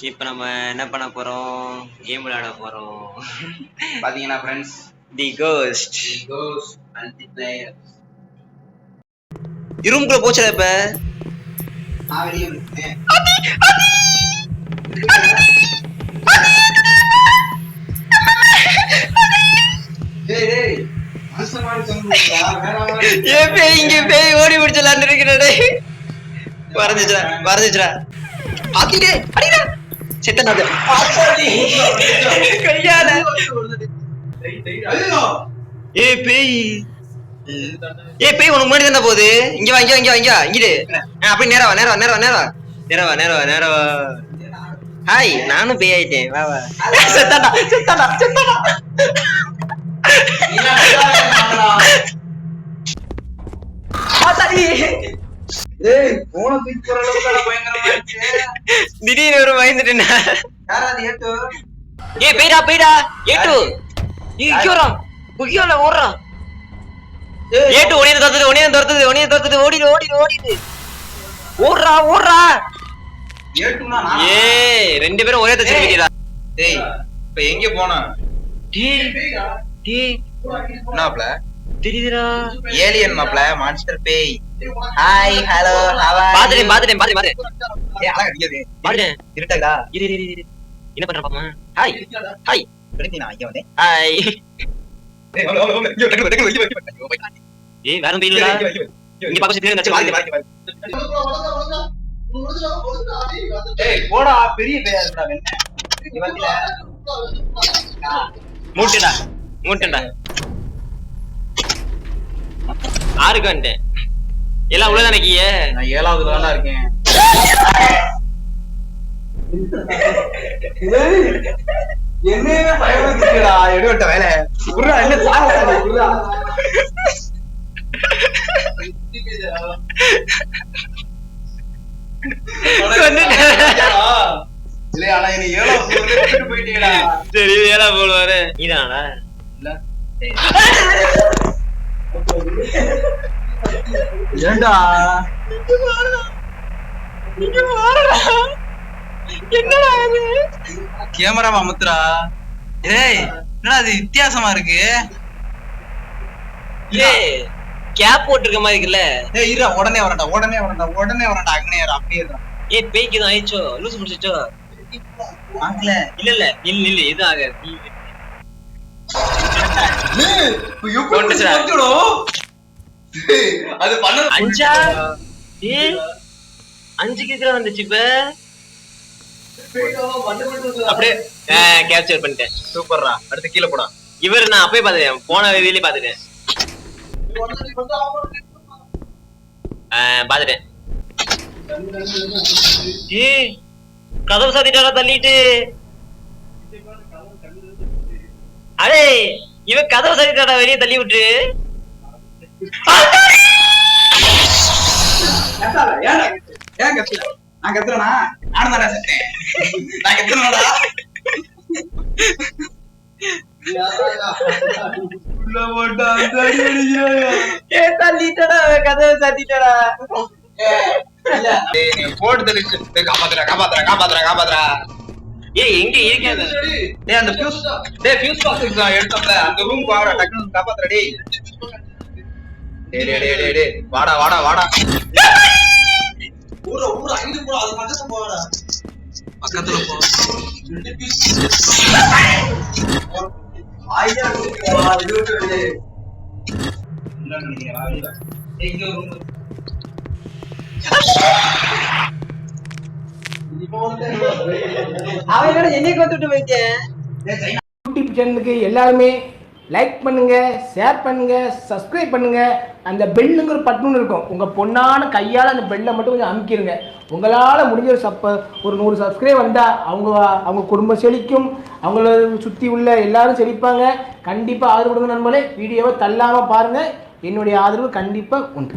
இப்ப நம்ம என்ன பண்ண போறோம்? கேம் விளையாட போறோம். பாத்தீங்கன்னா ஃப்ரெண்ட்ஸ், தி கோஸ்ட் மல்டிப்ளேயர் ரூம்குள்ள போச்சல இப்ப. நான் வெளியே இருக்கேன். டேய் மனுஷன் மாதிரி சொல்லுடா, வேற மாதிரி. பேய் இங்க பேய் ஓடி பிடிச்சலான்னு இருக்கிறடே. வரஞ்சிச்சுடா. பாத்திடே அடிடா. செத்தனாது. பாத்தாடி. கையால. ஐயோ. பேய். பேய் உனக்கு முன்னாடி தான போகுது. இங்க வா இங்கிட்டு. அப்படி நேரா வா. ஹாய், நானும் பேய் ஆயிட்டேன். வா. செத்தாடா. பாத்தாடி. ஏய், போன தூக்கி போற அளவுக்கு பயங்கரமா இருக்கு. திடீர்னு ஒரு பயந்துட்டேன். யாரா அது ஏட்டு? பேய்டா. ஏட்டு. இங்கோறான். புகியோல ஓடுறான். ஏட்டு ஒனிய தரத்துது. ஓடிடு. ஓடுறா. ஏட்டுனா நான். ரெண்டு பேரும் ஒரே தச்சு வைக்கிறா. டேய், இப்ப எங்க போனா? டேய். என்னப்ல? தெரியுதுடா. ஏலியன் மாப்ள, மான்ஸ்டர் பேய். Hi, hello, how are? பாத்துட்டேன். அழகா அடிக்குது. பாத்துட்டேன். இருட்டடா. இரு. என்ன பண்ற பாப்பா? ஹாய். எடுத்து நான் இங்க வந்தேன். ஹாய். ஏய், இங்க வேற பேய்டா. இங்க பாக்க சுத்தி நச்சு. ஏய், போடா, பெரிய பேயா இருக்குடா வெண்ண. நீ வந்தில. மூட்டடா. ஆறுக்கு வந்துட்டேன். எல்லாம் உள்ளதானே கீயே? நான் 7வது தானா இருக்கேன். என்னையே பயமுறுத்திட்டா, எடுவட்ட வேலை. குர்ரா, என்ன சாகடா குர்ரா. இல்ல, ஆனா என்ன 7வது ஃப்ளோர்ல விட்டுட்டு போயிட்டீங்கடா. சரி, ஏலா போடுவாரு. நீதானா? இல்ல. ஏண்டா? என்னடா இது? கேமரா அமுத்துறா. ஏய், என்னடா இது வித்தியாசமா இருக்கு? கேப் போட்டிருக்க மாதிரி இருக்குல்ல. ஏய், இருடா, உடனே வரடா. அங்கனே அப்படியே தான். பேய்க்கு தான் ஆயிச்சோ, லூசு முடிச்சிச்சோ. ஆங்கல. இல்ல நில்லு இது ஆகாது. அது பண்ணது 5 கிலோ வந்துச்சு இப்ப. அப்படியே கேப்சர் பண்ணிட்டேன். சூப்பர்ரா. அடுத்து கீழ போடா. இவர் நான் அப்பவே பாத்துட்டேன், போன வீடியோலயே பாத்துட்டேன். கதவு சாத்திட்டாரா தள்ளிட்டு. அடே, இவன் கதவு சாத்திட்டாரா வெளியே தள்ளி விட்டு. ஏன் கத்தல? நான் கத்துறேனா? நானும் தானே செத்தேன். நான் கத்துறேனா? உள்ள போட்டா தடி அடிக்கிறாயா? தள்ளிட்டடா, கதவு சாத்திட்டடா. டேய், நீ போட்டு தள்ளிச்சு. டேய், காப்பாத்துறா. எங்க இருக்காது? டேய், அந்த ஃபியூஸ் பாக்ஸ் எடுத்தோம்ல, அந்த ரூம் வாடா, டக்குனு காப்பாத்துறா. டேய், வாடா. ஊரா அங்க போடா, அது பக்கத்துல போ. ஆயியா இது விட்டு. இல்ல நினைக்கிறேன். டேய், இங்க ரூம். அவன் என்னைய கொண்டுட்டு போயிட்டேன். யூடியூப் சேனலுக்கு எல்லாருமே லைக் பண்ணுங்க, ஷேர் பண்ணுங்க, சப்ஸ்கிரைப் பண்ணுங்க. அந்த பெல்லுங்கிற பட்டன் இருக்கும், உங்க பொண்ணான கையால் அந்த பெல்லை மட்டும் கொஞ்சம் அமுக்கிடுங்க. உங்களால் முடிஞ்ச ஒரு 100 சப்ஸ்கிரைப் வந்தால் அவங்க குடும்பம் செழிக்கும், அவங்கள சுற்றி உள்ள எல்லாரும் செழிப்பாங்க. கண்டிப்பாக ஆதரவு கொடுங்க நண்பர்களே. வீடியோவை தள்ளாமல் பாருங்கள். என்னுடைய ஆதரவு கண்டிப்பாக உண்டு.